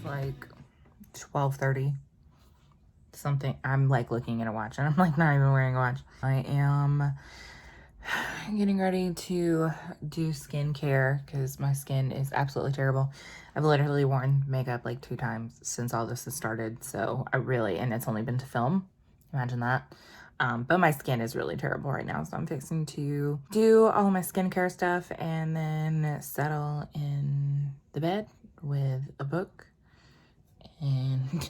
like 12:30 something. I'm like looking at a watch and I'm like not even wearing a watch. I am getting ready to do skincare because my skin is absolutely terrible. I've literally worn makeup like 2 times since all this has started. So and it's only been to film. Imagine that. But my skin is really terrible right now. So I'm fixing to do all of my skincare stuff and then settle in the bed with a book and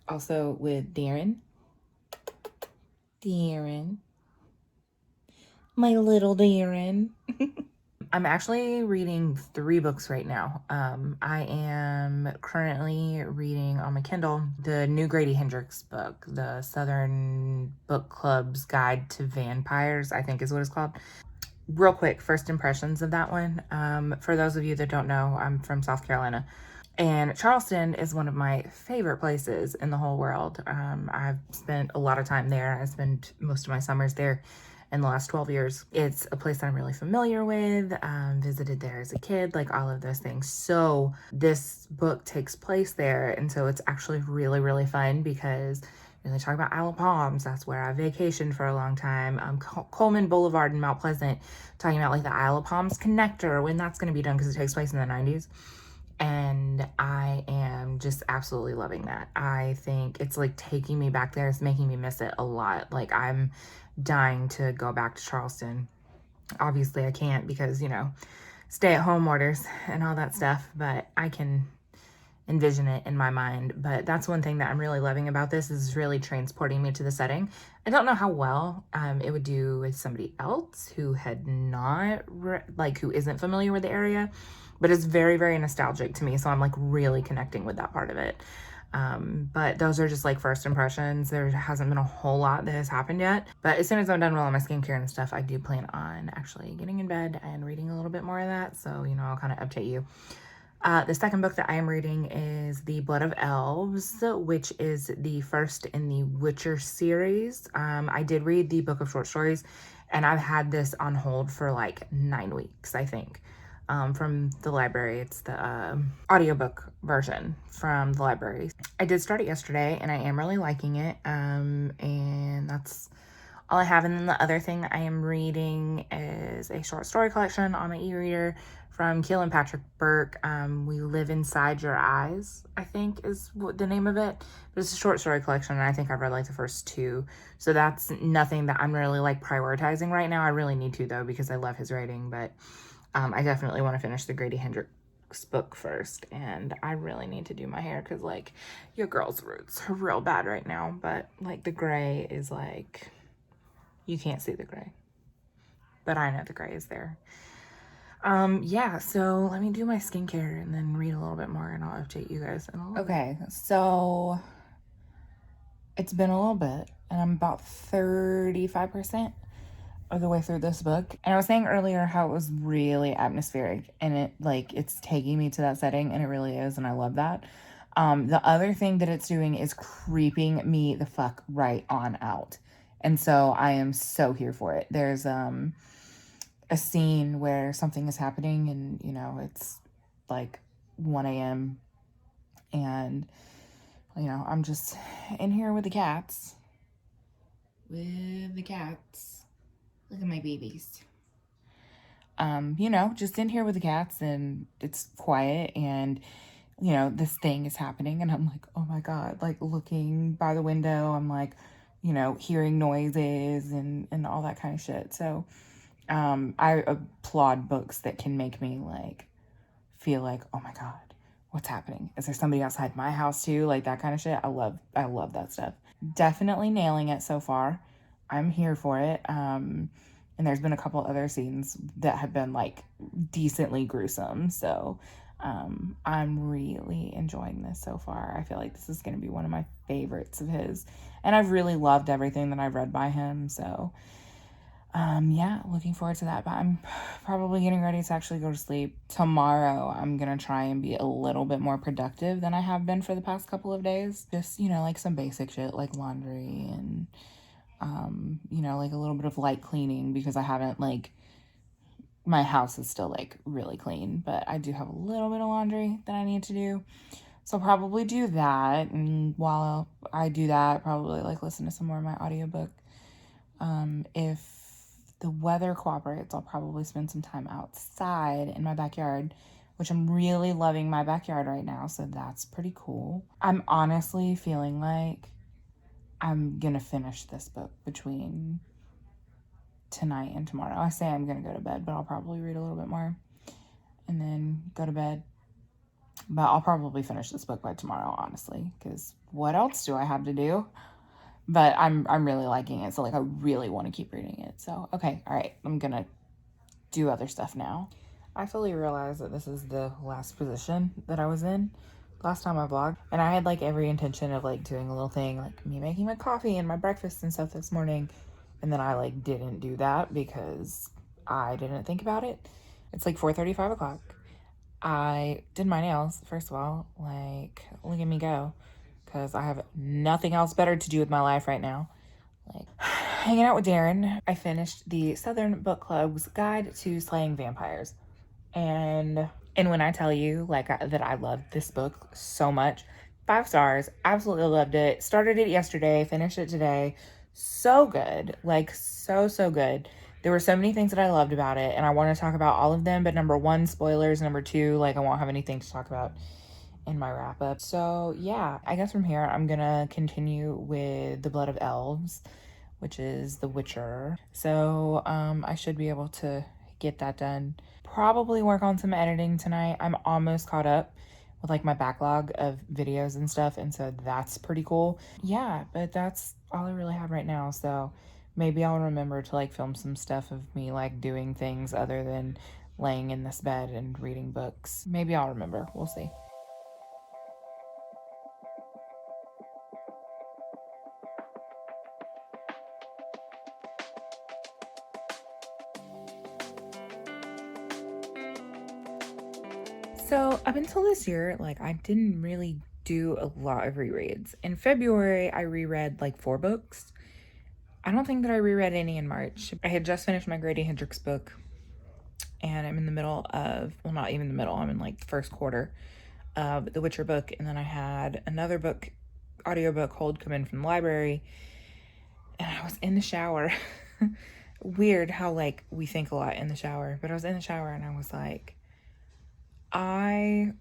also with Darren. My little Darren. I'm actually reading 3 books right now. I am currently reading on my Kindle the new Grady Hendrix book, the Southern Book Club's Guide to Vampires, I think is what it's called. Real quick, first impressions of that one. For those of you that don't know, I'm from South Carolina. And Charleston is one of my favorite places in the whole world. I've spent a lot of time there. I spent most of my summers there in the last 12 years. It's a place that I'm really familiar with, visited there as a kid, like all of those things. So this book takes place there. And so it's actually really, really fun because they talk about Isle of Palms. That's where I vacationed for a long time. Coleman Boulevard in Mount Pleasant, talking about like the Isle of Palms connector, when that's going to be done because it takes place in the 90s. And I am just absolutely loving that. I think it's like taking me back there. It's making me miss it a lot. Like I'm dying to go back to Charleston. Obviously I can't because, stay at home orders and all that stuff, but I can envision it in my mind. But that's one thing that I'm really loving about this, is really transporting me to the setting. I don't know how well it would do with somebody else who had not who isn't familiar with the area, but it's very, very nostalgic to me. So I'm like really connecting with that part of it. But those are just like first impressions. There hasn't been a whole lot that has happened yet, but as soon as I'm done with all my skincare and stuff, I do plan on actually getting in bed and reading a little bit more of that. So, I'll kind of update you. The second book that I am reading is The Blood of Elves, which is the first in the Witcher series. I did read the book of short stories, and I've had this on hold for like 9 weeks, I think, from the library. It's the audiobook version from the library. I did start it yesterday, and I am really liking it, and that's all I have. And then the other thing that I am reading is a short story collection on my e-reader from Keel and Patrick Burke. We Live Inside Your Eyes, I think is what the name of it. But it's a short story collection, and I think I've read like the first 2. So that's nothing that I'm really like prioritizing right now. I really need to though, because I love his writing. But I definitely want to finish the Grady Hendrix book first, and I really need to do my hair because like your girl's roots are real bad right now. But like the gray is like, you can't see the gray, but I know the gray is there. Yeah, so let me do my skincare and then read a little bit more, and I'll update you guys in a little bit. Okay, so it's been a little bit, and I'm about 35% of the way through this book. And I was saying earlier how it was really atmospheric, and it's taking me to that setting, and it really is, and I love that. The other thing that it's doing is creeping me the fuck right on out. And so I am so here for it. There's a scene where something is happening, and it's like 1 a.m. and I'm just in here with the cats. Look at my babies. Just in here with the cats, and it's quiet, and this thing is happening, and I'm like, oh my God, like looking by the window, I'm like, hearing noises and all that kind of shit. So I applaud books that can make me like feel like, oh my God, what's happening? Is there somebody outside my house too? Like that kind of shit. I love that stuff. Definitely nailing it so far. I'm here for it. And there's been a couple other scenes that have been like decently gruesome. So I'm really enjoying this so far. I feel like this is going to be one of my favorites of his. And I've really loved everything that I've read by him. So yeah, looking forward to that. But I'm probably getting ready to actually go to sleep. Tomorrow, I'm going to try and be a little bit more productive than I have been for the past couple of days. Just, like some basic shit like laundry and, like a little bit of light cleaning, because I haven't my house is still like really clean, but I do have a little bit of laundry that I need to do. So I'll probably do that, and while I do that, probably like listen to some more of my audiobook. If the weather cooperates, I'll probably spend some time outside in my backyard, which I'm really loving my backyard right now, so that's pretty cool. I'm honestly feeling like I'm gonna finish this book between tonight and tomorrow. I say I'm gonna go to bed, but I'll probably read a little bit more and then go to bed. But I'll probably finish this book by tomorrow, honestly, because what else do I have to do? But I'm really liking it, so like I really want to keep reading it. So okay, all right, I'm gonna do other stuff now. I fully realize that this is the last position that I was in last time I vlogged, and I had like every intention of like doing a little thing, like me making my coffee and my breakfast and stuff this morning, and then I like didn't do that because I didn't think about it. It's like 4:30, 5 o'clock. I did my nails, first of all, like, look at me go, because I have nothing else better to do with my life right now. Like, hanging out with Darren. I finished the Southern Book Club's Guide to Slaying Vampires. And when I tell you, like, that I loved this book so much, 5 stars, absolutely loved it. Started it yesterday, finished it today. So good, like, so good. There were so many things that I loved about it, and I want to talk about all of them, but number 1, spoilers. Number 2, like, I won't have anything to talk about in my wrap up. So yeah, I guess from here I'm gonna continue with The Blood of Elves, which is The Witcher. So I should be able to get that done. Probably work on some editing tonight. I'm almost caught up with like my backlog of videos and stuff, and so that's pretty cool. Yeah, but that's all I really have right now. So maybe I'll remember to like film some stuff of me like doing things other than laying in this bed and reading books. Maybe I'll remember. We'll see. So up until this year, like I didn't really do a lot of rereads. In February, I reread like 4 books. I don't think that I reread any in March. I had just finished my Grady Hendrix book, and I'm in the middle of, well, not even the middle, I'm in like the first quarter of the Witcher book, and then I had another book, audiobook hold come in from the library, and I was in the shower. Weird how like we think a lot in the shower, but I was in the shower and I was like, I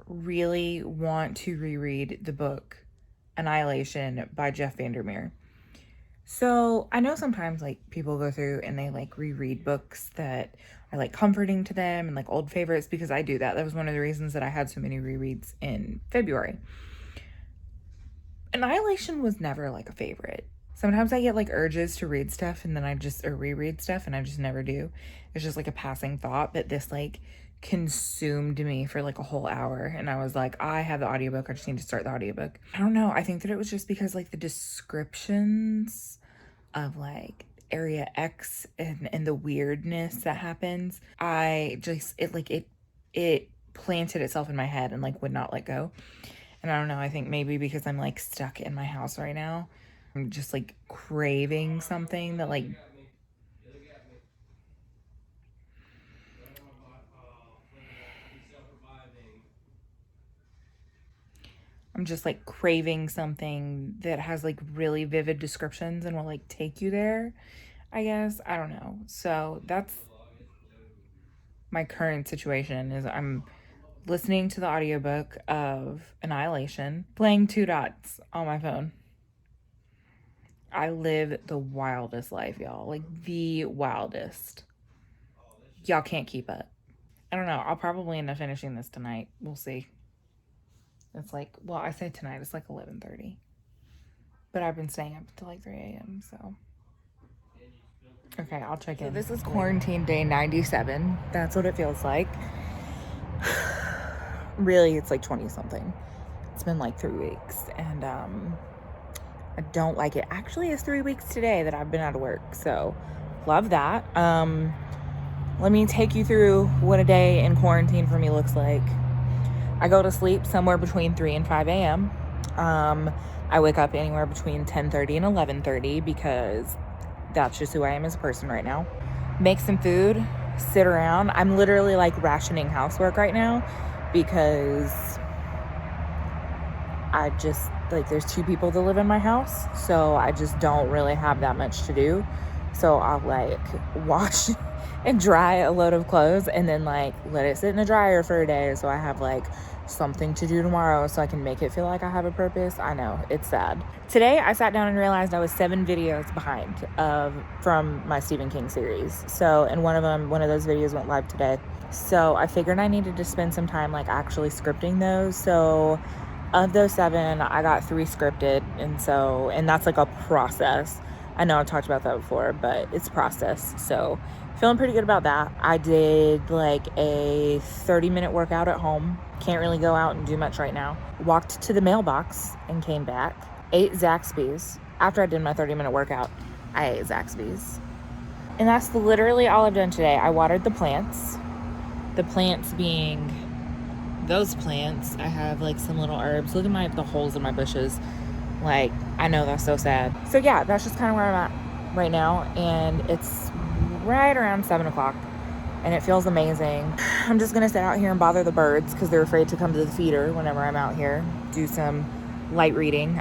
really want to reread the book Annihilation by Jeff Vandermeer. So I know sometimes like people go through and they like reread books that are like comforting to them and like old favorites, because I do that. That was one of the reasons that I had so many rereads in February. Annihilation was never like a favorite. Sometimes I get like urges to read stuff and then I just, or reread stuff, and I just never do. It's just like a passing thought, but this like consumed me for like a whole hour, and I was like, I have the audiobook, I just need to start the audiobook. I don't know, I think that it was just because like the descriptions of like Area X and the weirdness that happens, I just, it planted itself in my head and like would not let go. And I don't know, I think maybe because I'm like stuck in my house right now, I'm just like craving something that like, I'm just like craving something that has like really vivid descriptions and will like take you there, I guess. I don't know. So that's my current situation, is I'm listening to the audiobook of Annihilation, playing Two Dots on my phone. I live the wildest life, y'all. Like the wildest. Y'all can't keep up. I don't know. I'll probably end up finishing this tonight. We'll see. It's like, well, I say tonight, it's like 11:30. But I've been staying up until like 3 a.m. So okay, I'll check in. So this is quarantine day 97. That's what it feels like. Really, it's like 20 something. It's been like 3 weeks, and I don't like it. Actually, it's 3 weeks today that I've been out of work, so love that. Let me take you through what a day in quarantine for me looks like. I go to sleep somewhere between 3 and 5 a.m. I wake up anywhere between 10:30 and 11:30 because that's just who I am as a person right now. Make some food, sit around. I'm literally like rationing housework right now because I just, like, there's 2 people that live in my house, so I just don't really have that much to do. So I'll, like, wash and dry a load of clothes and then, like, let it sit in the dryer for a day so I have, like, something to do tomorrow so I can make it feel like I have a purpose. I know, it's sad. Today, I sat down and realized I was 7 videos behind from my Stephen King series. So, and one of those videos went live today. So I figured I needed to spend some time, like, actually scripting those. So of those 7, I got 3 scripted, and that's like a process. I know I've talked about that before, but it's a process. So feeling pretty good about that. I did like a 30-minute workout at home. Can't really go out and do much right now. Walked to the mailbox and came back. Ate Zaxby's. After I did my 30-minute workout, I ate Zaxby's. And that's literally all I've done today. I watered the plants. The plants being those plants. I have like some little herbs. Look at the holes in my bushes. Like, I know that's so sad. So yeah, that's just kind of where I'm at right now. And it's right around 7 o'clock and it feels amazing. I'm just gonna sit out here and bother the birds because they're afraid to come to the feeder whenever I'm out here. Do some light reading.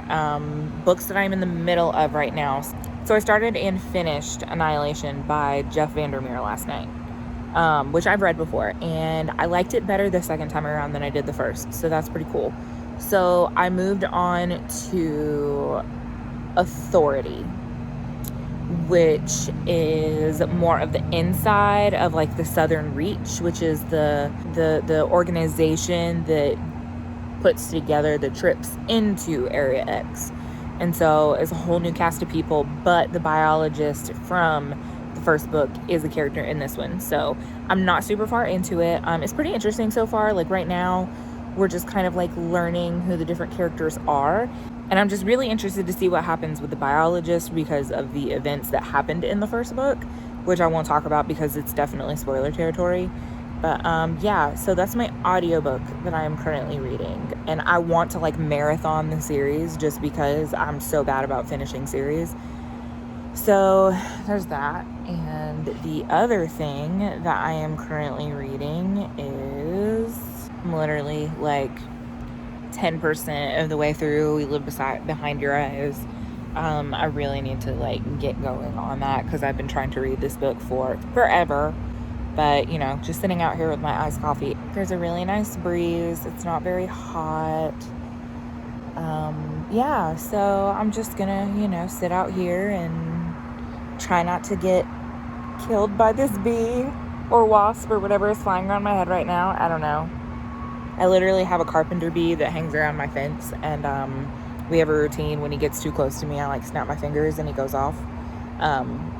Books that I'm in the middle of right now. So I started and finished Annihilation by Jeff Vandermeer last night. Which I've read before, and I liked it better the second time around than I did the first, so that's pretty cool. So I moved on to Authority, which is more of the inside of like the Southern Reach, which is the organization that puts together the trips into Area X. And so it's a whole new cast of people, but the biologist from the first book is a character in this one. So I'm not super far into it. It's pretty interesting so far. Like right now, we're just kind of like learning who the different characters are. And I'm just really interested to see what happens with the biologist because of the events that happened in the first book, which I won't talk about because it's definitely spoiler territory. But yeah, so that's my audiobook that I am currently reading. And I want to like marathon the series just because I'm so bad about finishing series. So there's that. And the other thing that I am currently reading is I'm literally like 10% of the way through We Live Behind Your Eyes. I really need to like get going on that because I've been trying to read this book for forever. But, you know, just sitting out here with my iced coffee. There's a really nice breeze. It's not very hot. Yeah, so I'm just gonna, you know, sit out here and try not to get killed by this bee or wasp or whatever is flying around my head right now. I don't know. I literally have a carpenter bee that hangs around my fence, and we have a routine. When he gets too close to me, I like snap my fingers and he goes off.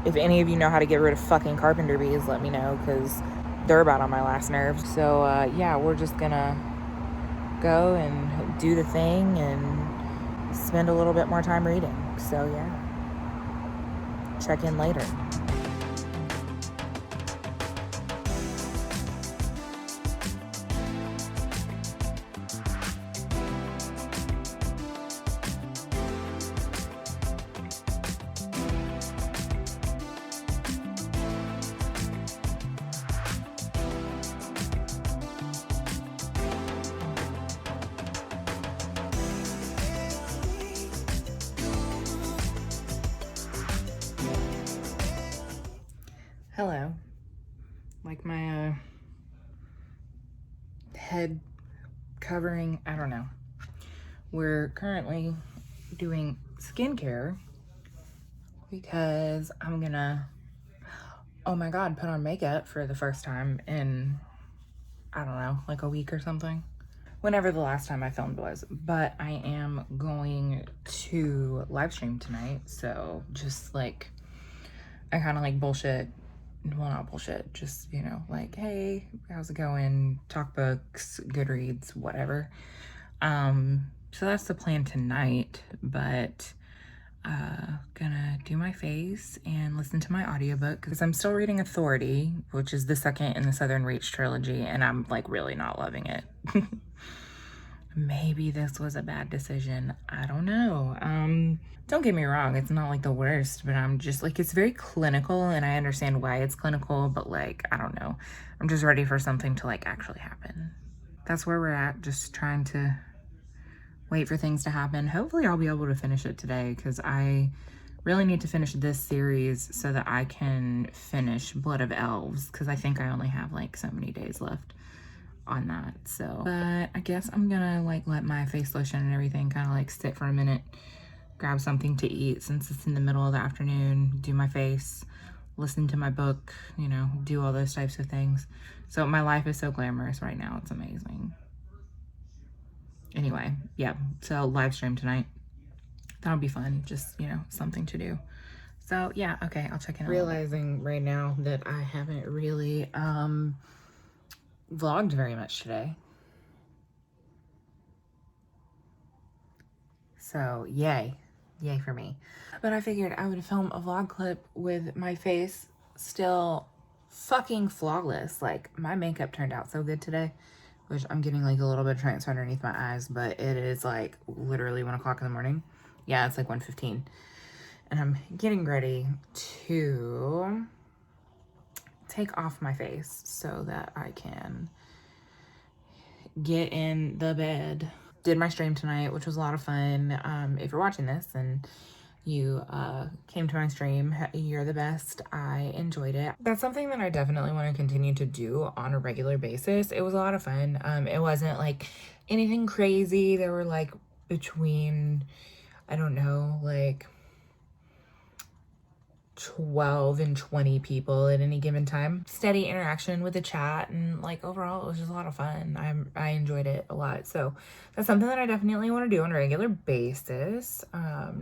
If any of you know how to get rid of fucking carpenter bees, let me know, because they're about on my last nerve. So yeah, we're just gonna go and do the thing and spend a little bit more time reading. So yeah, check in later. Hello. Like my head covering, I don't know. We're currently doing skincare because I'm gonna, oh my God, put on makeup for the first time in, I don't know, like a week or something. Whenever the last time I filmed was. But I am going to live stream tonight, so just like, I kind of like bullshit. Well, not bullshit, just, you know, like, hey, how's it going? Talk books, Goodreads, whatever. So that's the plan tonight, but gonna do my face and listen to my audiobook because I'm still reading Authority, which is the second in the Southern Reach trilogy, and I'm like really not loving it. Maybe this was a bad decision. I don't know. Don't get me wrong, it's not like the worst, but I'm just like, it's very clinical and I understand why it's clinical, but like, I don't know. I'm just ready for something to like actually happen. That's where we're at, just trying to wait for things to happen. Hopefully I'll be able to finish it today because I really need to finish this series so that I can finish Blood of Elves because I think I only have like so many days left on that. So, but I guess I'm gonna like let my face lotion and everything kind of like sit for a minute, grab something to eat since it's in the middle of the afternoon, do my face, listen to my book, you know, do all those types of things. So my life is so glamorous right now. It's amazing. Anyway, yeah, so live stream tonight. That'll be fun. Just, you know, something to do. So yeah, okay, I'll check in. Realizing right now that I haven't really vlogged very much today. So yay for me. But I figured I would film a vlog clip with my face still fucking flawless. Like my makeup turned out so good today, which I'm getting like a little bit of transfer underneath my eyes, but it is like literally 1 o'clock in the morning. Yeah, it's like 1:15. And I'm getting ready to take off my face so that I can get in the bed. Did my stream tonight, which was a lot of fun. If you're watching this and you came to my stream, you're the best. I enjoyed it. That's something that I definitely want to continue to do on a regular basis. It was a lot of fun. It wasn't like anything crazy. There were like between, I don't know, like 12 and 20 people at any given time. Steady interaction with the chat, and like overall it was just a lot of fun. I enjoyed it a lot. So that's something that I definitely want to do on a regular basis.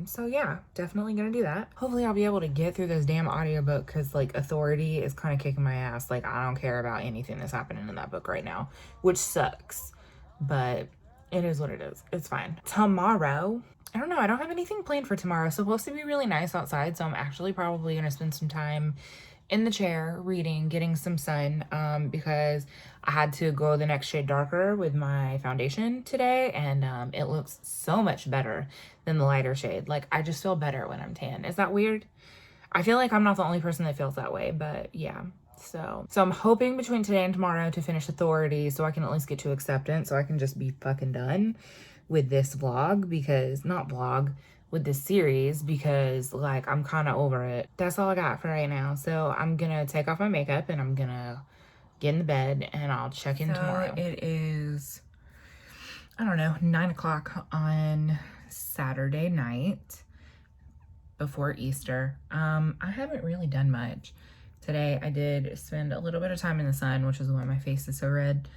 So yeah, definitely gonna do that. Hopefully I'll be able to get through this damn audiobook because like Authority is kind of kicking my ass. Like I don't care about anything that's happening in that book right now, which sucks, but it is what it is. It's fine. Tomorrow, I don't know. I don't have anything planned for tomorrow. It's supposed to be really nice outside, so I'm actually probably going to spend some time in the chair reading, getting some sun, because I had to go the next shade darker with my foundation today, and it looks so much better than the lighter shade. Like, I just feel better when I'm tan. Is that weird? I feel like I'm not the only person that feels that way, but yeah. So I'm hoping between today and tomorrow to finish Authority so I can at least get to Acceptance so I can just be fucking done with this vlog, because with this series, because like I'm kind of over it. That's all I got for right now. So I'm gonna take off my makeup and I'm gonna get in the bed and I'll check in tomorrow. It is, I don't know, 9 o'clock on Saturday night before Easter. I haven't really done much. Today I did spend a little bit of time in the sun, which is why my face is so red.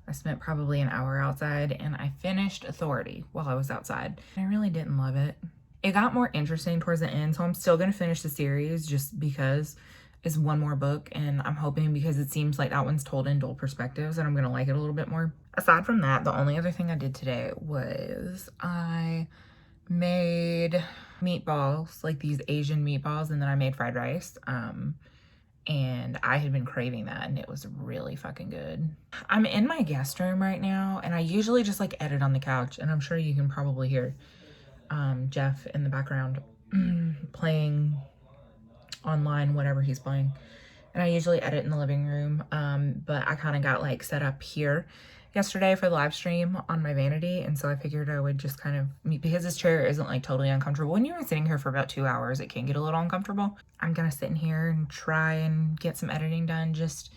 I spent probably an hour outside and I finished Authority while I was outside. I really didn't love it. It got more interesting towards the end, so I'm still gonna finish the series just because it's one more book, and I'm hoping because it seems like that one's told in dual perspectives and I'm gonna like it a little bit more. Aside from that, the only other thing I did today was I made meatballs, like these Asian meatballs, and then I made fried rice. And I had been craving that and it was really fucking good. I'm in my guest room right now and I usually just like edit on the couch, and I'm sure you can probably hear Jeff in the background playing online, whatever he's playing. And I usually edit in the living room, but I kind of got like set up here yesterday for the live stream on my Vanity, and so I figured I would just kind of meet, because this chair isn't like totally uncomfortable. When you're sitting here for about 2 hours, it can get a little uncomfortable. I'm gonna sit in here and try and get some editing done just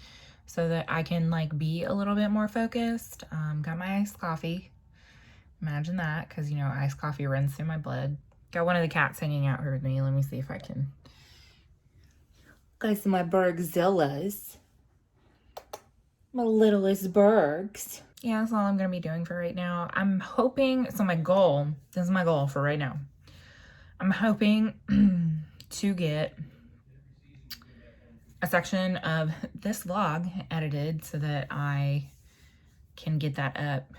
so that I can like be a little bit more focused. Got my iced coffee. Imagine that, because you know iced coffee runs through my blood. Got one of the cats hanging out here with me. Let me see if I can. Guys, my Bergzillas. My littlest Bergs. Yeah, that's all I'm gonna be doing for right now. I'm hoping, so my goal, this is my goal for right now. I'm hoping to get a section of this vlog edited so that I can get that up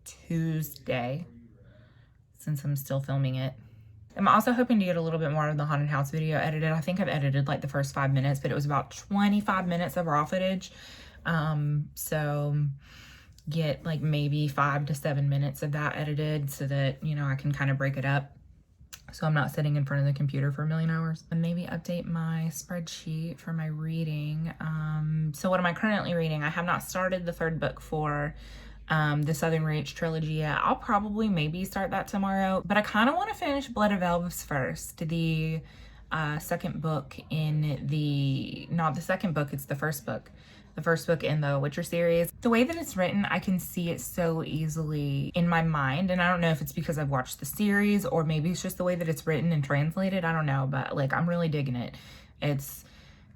Tuesday, since I'm still filming it. I'm also hoping to get a little bit more of the haunted house video edited. I think I've edited like the first 5 minutes, but it was about 25 minutes of raw footage. So get like maybe 5 to 7 minutes of that edited so that, you know, I can kind of break it up so I'm not sitting in front of the computer for a million hours. And maybe update my spreadsheet for my reading. So what am I currently reading? I have not started the third book for The Southern Reach trilogy. Yeah, I'll probably maybe start that tomorrow, but I kind of want to finish Blood of Elves first. The second book in the, not the second book, it's the first book. The first book in the Witcher series. The way that it's written, I can see it so easily in my mind. And I don't know if it's because I've watched the series or maybe it's just the way that it's written and translated. I don't know, but like I'm really digging it. It's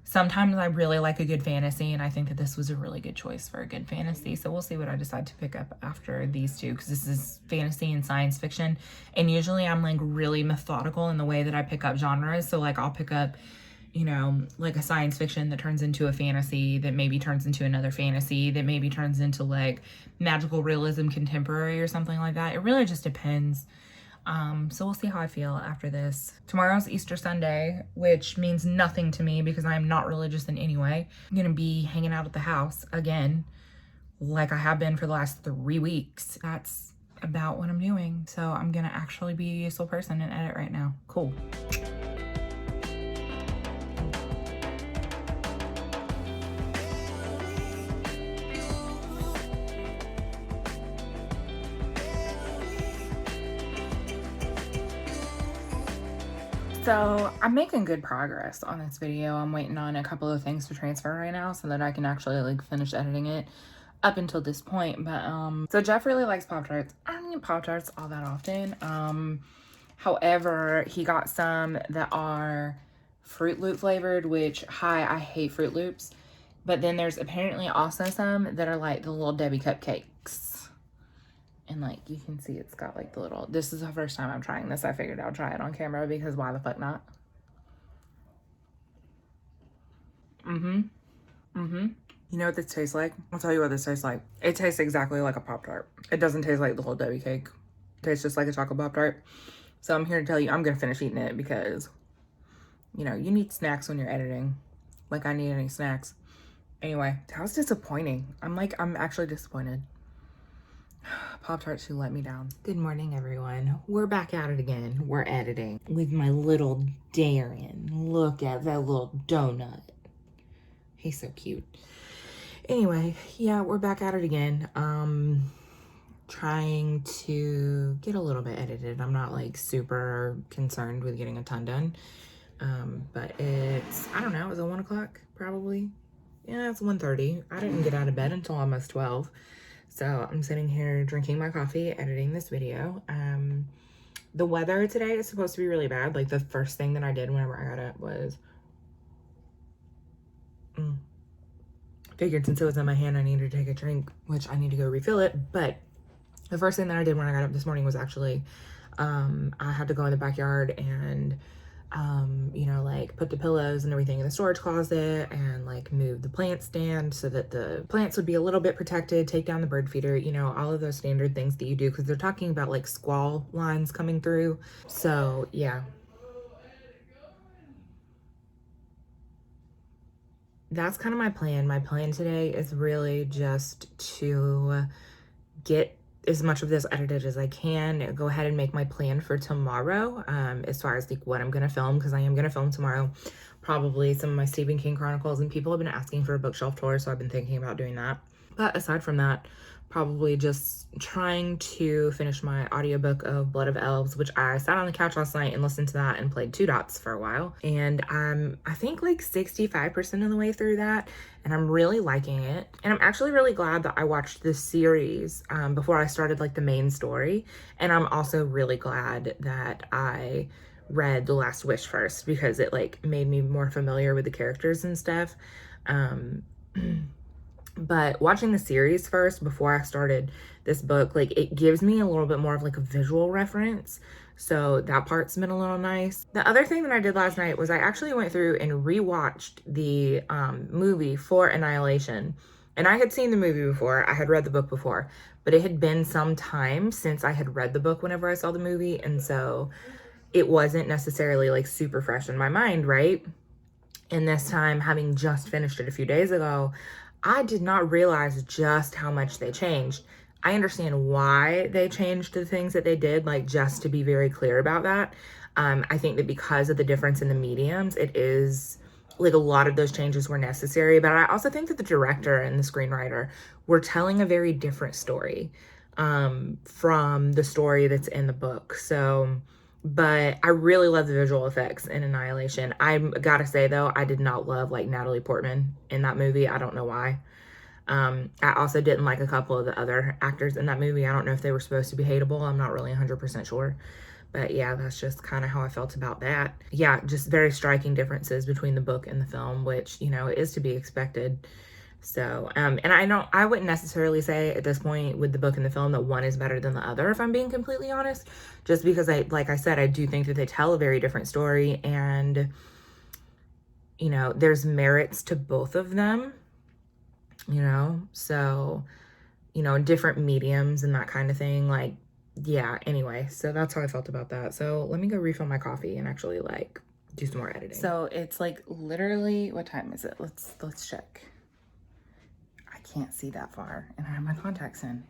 sometimes I really like a good fantasy, and I think that this was a really good choice for a good fantasy. So we'll see what I decide to pick up after these two, because this is fantasy and science fiction. And usually I'm like really methodical in the way that I pick up genres. So like I'll pick up, you know, like a science fiction that turns into a fantasy that maybe turns into another fantasy that maybe turns into like magical realism contemporary or something like that. It really just depends. So we'll see how I feel after this. Tomorrow's Easter Sunday, which means nothing to me because I'm not religious in any way. I'm gonna be hanging out at the house again, like I have been for the last 3 weeks. That's about what I'm doing. So I'm gonna actually be a useful person and edit right now. Cool. So I'm making good progress on this video. I'm waiting on a couple of things to transfer right now so that I can actually like finish editing it up until this point. But so Jeff really likes Pop-Tarts. I don't eat Pop-Tarts all that often. However, he got some that are Fruit Loop flavored, which I hate Fruit Loops. But then there's apparently also some that are like the little Debbie cupcakes. And like, you can see it's got like the little, this is the first time I'm trying this. I figured I'll try it on camera because why the fuck not? You know what this tastes like? I'll tell you what this tastes like. It tastes exactly like a Pop-Tart. It doesn't taste like the whole Debbie cake. It tastes just like a chocolate Pop-Tart. So I'm here to tell you, I'm gonna finish eating it because, you know, you need snacks when you're editing. Like I need any snacks. Anyway, that was disappointing. I'm actually disappointed. Pop-Tarts who let me down. Good morning, everyone. We're back at it again. We're editing with my little Darren. Look at that little donut. He's so cute. Anyway, yeah, we're back at it again. Trying to get a little bit edited. I'm not like super concerned with getting a ton done. But it's, I don't know, is it 1 o'clock probably? Yeah, it's 1:30. I didn't get out of bed until almost 12. So I'm sitting here drinking my coffee, editing this video. The weather today is supposed to be really bad. Like the first thing that I did whenever I got up was, figured since it was in my hand, I needed to take a drink, which I need to go refill it. But the first thing that I did when I got up this morning was actually, I had to go in the backyard and, you know, like put the pillows and everything in the storage closet and like move the plant stand so that the plants would be a little bit protected, take down the bird feeder, you know, all of those standard things that you do because they're talking about like squall lines coming through. So yeah. That's kind of my plan. My plan today is really just to get as much of this edited as I can, go ahead and make my plan for tomorrow, as far as like what I'm gonna film, because I am gonna film tomorrow probably some of my Stephen King Chronicles, and people have been asking for a bookshelf tour, so I've been thinking about doing that. But aside from that, probably just trying to finish my audiobook of Blood of Elves, which I sat on the couch last night and listened to that and played Two Dots for a while. And I'm, I think like 65% of the way through that, and I'm really liking it. And I'm actually really glad that I watched this series before I started like the main story. And I'm also really glad that I read The Last Wish first because it like made me more familiar with the characters and stuff. But watching the series first before I started this book, like it gives me a little bit more of like a visual reference. So that part's been a little nice. The other thing that I did last night was I actually went through and rewatched the movie for Annihilation. And I had seen the movie before, I had read the book before, but it had been some time since I had read the book whenever I saw the movie. And so it wasn't necessarily like super fresh in my mind, right? And this time, having just finished it a few days ago, I did not realize just how much they changed. I understand why they changed the things that they did, like just to be very clear about that. I think that because of the difference in the mediums, it is like a lot of those changes were necessary, but I also think that the director and the screenwriter were telling a very different story from the story that's in the book. So, but I really love the visual effects in Annihilation. I gotta say though, I did not love like Natalie Portman in that movie. I don't know why. I also didn't like a couple of the other actors in that movie. I don't know if they were supposed to be hateable. I'm not really 100% sure. But yeah, that's just kind of how I felt about that. Yeah, just very striking differences between the book and the film, which, you know, is to be expected. So, and I wouldn't necessarily say at this point with the book and the film that one is better than the other, if I'm being completely honest, just because like I said, I do think that they tell a very different story, and, you know, there's merits to both of them, you know, so, you know, different mediums and that kind of thing. Like, yeah, anyway, so that's how I felt about that. So let me go refill my coffee and actually like do some more editing. So it's like literally, what time is it? Let's check. I can't see that far and I have my contacts in.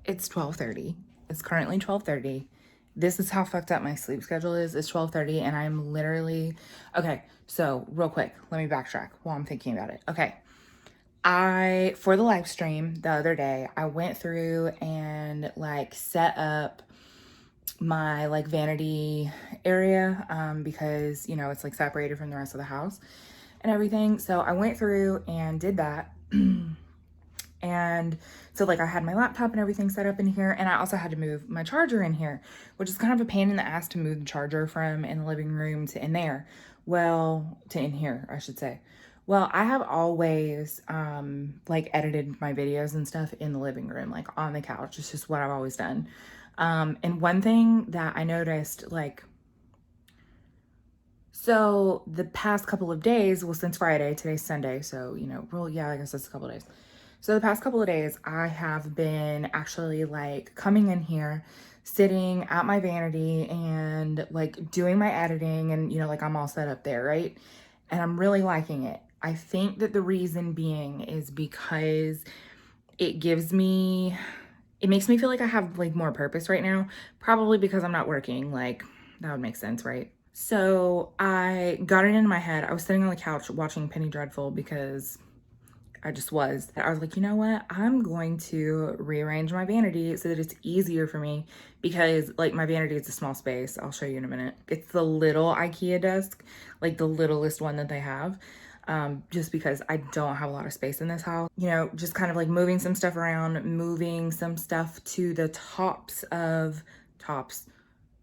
It's 12:30. It's currently 12:30. This is how fucked up my sleep schedule is. It's 12:30 and I'm literally, okay, so real quick, let me backtrack while I'm thinking about it. Okay. For the live stream the other day, I went through and like set up my like vanity area because, you know, it's like separated from the rest of the house and everything. So I went through and did that. And so like I had my laptop and everything set up in here, and I also had to move my charger in here, which is kind of a pain in the ass to move the charger from in the living room to in there. Well, to in here, I should say. Well, I have always like edited my videos and stuff in the living room, like on the couch. It's just what I've always done. And one thing that I noticed, like, so the past couple of days, well, since Friday, today's Sunday, so, you know, well, yeah, I guess that's a couple of days. So the past couple of days, I have been actually like coming in here, sitting at my vanity and like doing my editing, and, you know, like I'm all set up there, right? And I'm really liking it. I think that the reason being is because it makes me feel like I have like more purpose right now, probably because I'm not working. Like, that would make sense, right? So I got it in my head. I was sitting on the couch watching Penny Dreadful because I was like, you know what? I'm going to rearrange my vanity so that it's easier for me, because like my vanity is a small space. I'll show you in a minute. It's the little IKEA desk, like the littlest one that they have. Just because I don't have a lot of space in this house, you know, just kind of like moving some stuff around, moving some stuff to the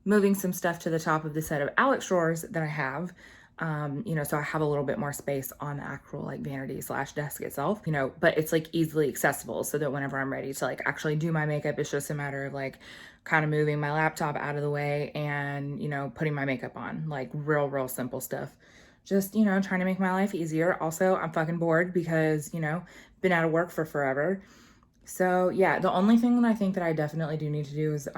moving some stuff to the top of the set of Alex drawers that I have. You know, so I have a little bit more space on the actual like vanity slash desk itself, you know, but it's like easily accessible so that whenever I'm ready to like actually do my makeup, it's just a matter of like kind of moving my laptop out of the way and, you know, putting my makeup on, like real simple stuff. Just, you know, trying to make my life easier. Also, I'm fucking bored because, you know, been out of work for forever. So yeah, the only thing that I think that I definitely do need to do is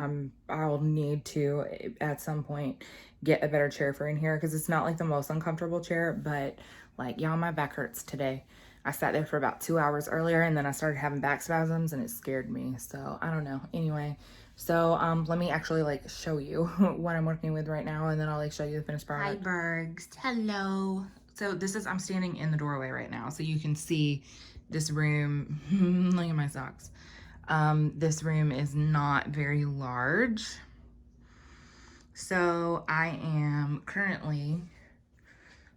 I'll need to at some point get a better chair for in here, because it's not like the most uncomfortable chair, but like, y'all, my back hurts today. I sat there for about 2 hours earlier and then I started having back spasms and it scared me. So I don't know. Anyway, so let me actually like show you what I'm working with right now, and then I'll like show you the finished product. Hi Bergs, hello. So I'm standing in the doorway right now, so you can see this room. Look at my socks. This room is not very large. So I am currently,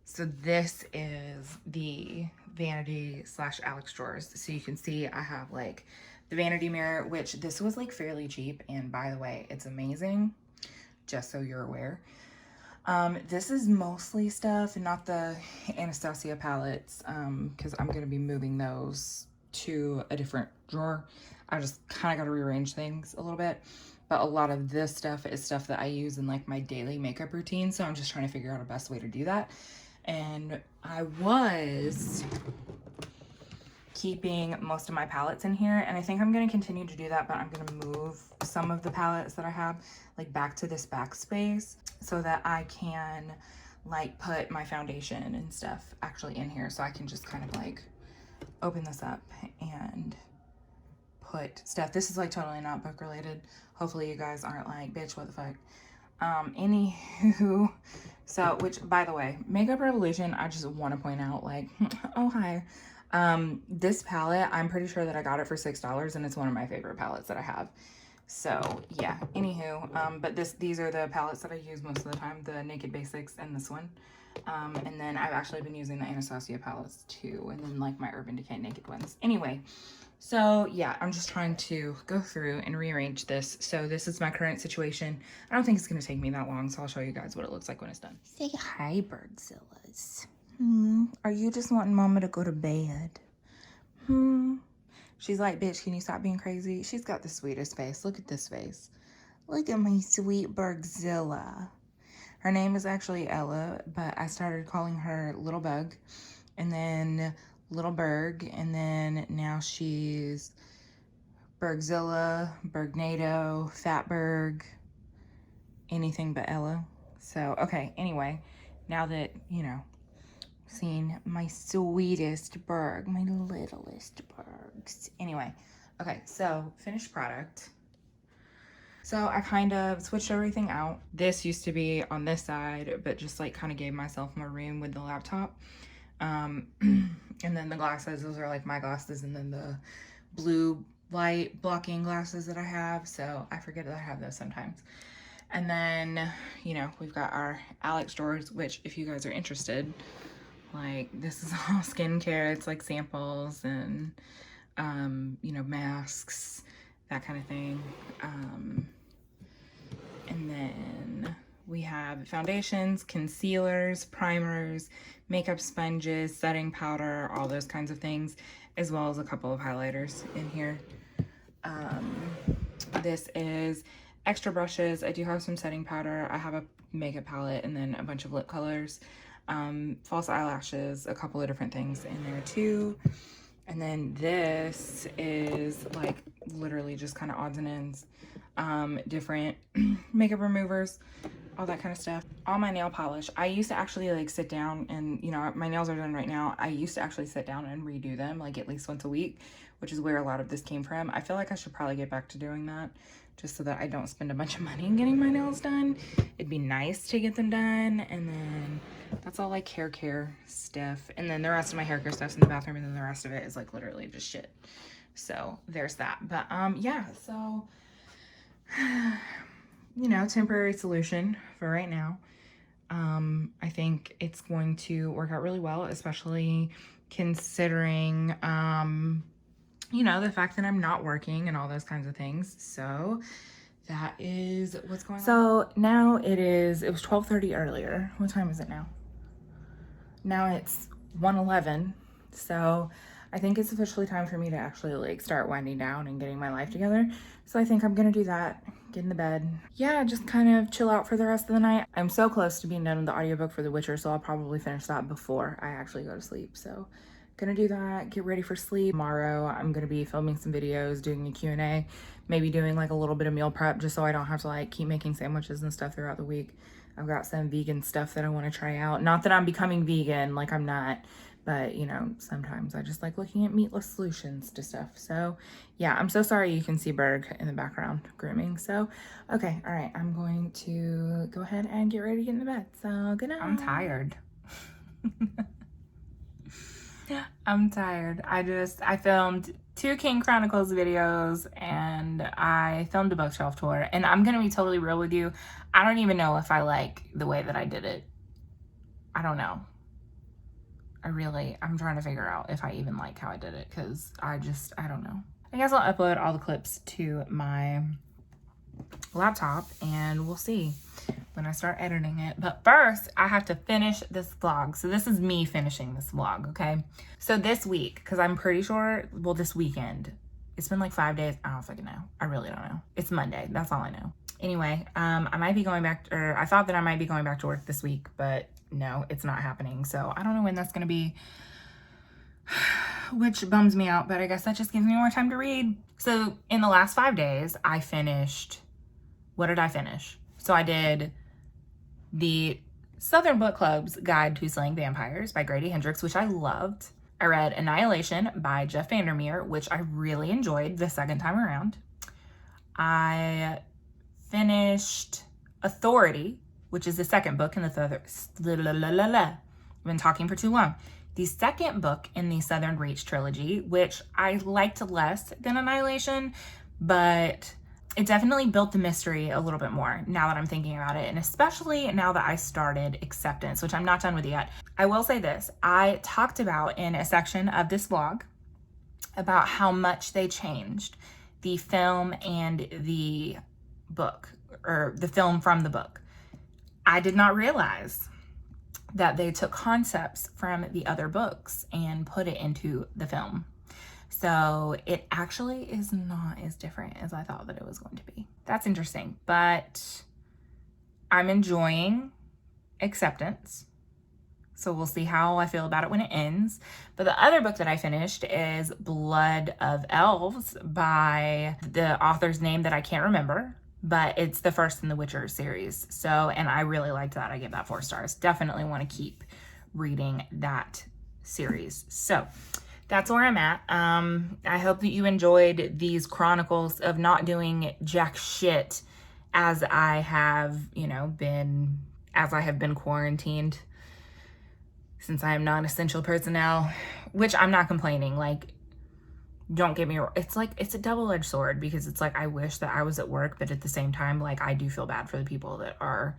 so this is the vanity slash Alex drawers. So you can see I have like the vanity mirror, which this was like fairly cheap. And by the way, it's amazing, just so you're aware. This is mostly stuff, and not the Anastasia palettes, because I'm going to be moving those to a different drawer. I just kind of got to rearrange things a little bit. But a lot of this stuff is stuff that I use in like my daily makeup routine. So I'm just trying to figure out a best way to do that. And I was keeping most of my palettes in here, and I think I'm going to continue to do that, but I'm going to move some of the palettes that I have like back to this backspace so that I can like put my foundation and stuff actually in here. So I can just kind of like open this up and put stuff. This is like totally not book related. Hopefully you guys aren't like, bitch, what the fuck. Anywho, So, which, by the way, Makeup Revolution, I just want to point out, like, oh, hi. This palette, I'm pretty sure that I got it for $6, and it's one of my favorite palettes that I have. So, yeah, anywho, but these are the palettes that I use most of the time, the Naked Basics and this one. And then I've actually been using the Anastasia palettes too, and then like my Urban Decay Naked ones. Anyway, so yeah, I'm just trying to go through and rearrange this. So this is my current situation. I don't think it's gonna take me that long, so I'll show you guys what it looks like when it's done. Say hi, Birdzillas. Are you just wanting Mama to go to bed? She's like, bitch, can you stop being crazy? She's got the sweetest face. Look at this face. Look at my sweet Bergzilla. Her name is actually Ella, but I started calling her Little Bug, and then Little Berg, and then now she's Bergzilla, Bergnado, Fatberg, anything but Ella. So, okay, anyway, now that, you know, seeing my sweetest Berg, my littlest Bergs. Anyway, okay, so finished product. So I kind of switched everything out. This used to be on this side, but just like kind of gave myself more room with the laptop. And then the glasses, those are like my glasses, and then the blue light blocking glasses that I have. So I forget that I have those sometimes. And then, you know, we've got our Alex drawers, which if you guys are interested, like this is all skincare. It's like samples and, you know, masks, that kind of thing. And then we have foundations, concealers, primers, makeup sponges, setting powder, all those kinds of things, as well as a couple of highlighters in here. This is extra brushes. I do have some setting powder. I have a makeup palette and then a bunch of lip colors, false eyelashes, a couple of different things in there too. And then this is like literally just kind of odds and ends, different makeup removers, all that kind of stuff. All my nail polish. I used to actually like sit down and, you know, my nails are done right now. I used to actually sit down and redo them like at least once a week, which is where a lot of this came from. I feel like I should probably get back to doing that just so that I don't spend a bunch of money getting my nails done. It'd be nice to get them done. And then that's all like hair care stuff. And then the rest of my hair care stuff's in the bathroom, and then the rest of it is like literally just shit. So there's that. But yeah, so you know, temporary solution for right now. I think it's going to work out really well, especially considering you know, the fact that I'm not working and all those kinds of things. So that is what's going on. So now it was 12:30 earlier. What time is it now? Now it's 1:11. So I think it's officially time for me to actually like start winding down and getting my life together. So I think I'm gonna do that, get in the bed. Yeah, just kind of chill out for the rest of the night. I'm so close to being done with the audiobook for The Witcher, so I'll probably finish that before I actually go to sleep. So gonna do that, get ready for sleep. Tomorrow I'm gonna be filming some videos, doing a Q&A, maybe doing like a little bit of meal prep just so I don't have to like keep making sandwiches and stuff throughout the week. I've got some vegan stuff that I want to try out. Not that I'm becoming vegan, like I'm not, but you know, sometimes I just like looking at meatless solutions to stuff. So yeah, I'm so sorry you can see Berg in the background grooming. So, okay, all right, I'm going to go ahead and get ready to get in the bed. So good night. I'm tired. I'm tired. I filmed 2 King Chronicles videos and I filmed a bookshelf tour, and I'm gonna be totally real with you. I don't even know if I like the way that I did it. I don't know. I'm trying to figure out if I even like how I did it, because I don't know. I guess I'll upload all the clips to my laptop and we'll see when I start editing it. But first, I have to finish this vlog. So this is me finishing this vlog, okay? So this week, because I'm pretty sure, well, this weekend, it's been like 5 days. I don't fucking know. I really don't know. It's Monday. That's all I know. Anyway, I might be going back, or I thought that I might be going back to work this week, but no, it's not happening. So I don't know when that's going to be, which bums me out, but I guess that just gives me more time to read. So in the last 5 days, I finished, what did I finish? So I did the Southern Book Club's Guide to Slaying Vampires by Grady Hendrix, which I loved. I read Annihilation by Jeff Vandermeer, which I really enjoyed the second time around. I finished Authority which is the second book in the third. I've been talking for too long. The second book in the Southern Reach trilogy, which I liked less than Annihilation, but it definitely built the mystery a little bit more now that I'm thinking about it, and especially now that I started Acceptance, which I'm not done with yet. I will say this, I talked about in a section of this vlog about how much they changed the film and the book, or the film from the book. I did not realize that they took concepts from the other books and put it into the film. So it actually is not as different as I thought that it was going to be. That's interesting, but I'm enjoying Acceptance. So we'll see how I feel about it when it ends. But the other book that I finished is Blood of Elves by the author's name that I can't remember, but it's the first in the Witcher series. So, and I really liked that. I gave that 4 stars. Definitely want to keep reading that series. So that's where I'm at. I hope that you enjoyed these chronicles of not doing jack shit as I have, been quarantined, since I am non-essential personnel, which I'm not complaining. Like, don't get me wrong. It's a double-edged sword, because it's like, I wish that I was at work, but at the same time, like, I do feel bad for the people that are,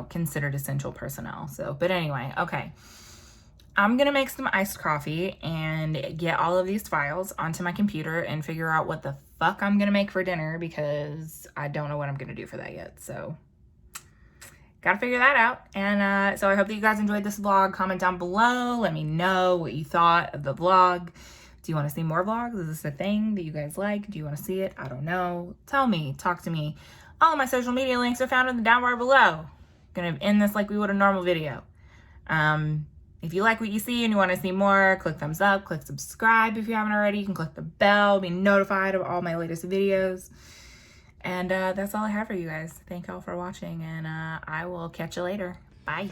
considered essential personnel. So, but anyway, okay. I'm gonna make some iced coffee and get all of these files onto my computer and figure out what the fuck I'm gonna make for dinner, because I don't know what I'm gonna do for that yet. So gotta figure that out. And so I hope that you guys enjoyed this vlog. Comment down below. Let me know what you thought of the vlog. Do you want to see more vlogs? Is this a thing that you guys like? Do you want to see it? I don't know. Tell me. Talk to me. All of my social media links are found in the down bar below. Gonna end this like we would a normal video. If you like what you see and you want to see more, click thumbs up, click subscribe if you haven't already. You can click the bell, be notified of all my latest videos. And that's all I have for you guys. Thank y'all for watching, and I will catch you later. Bye.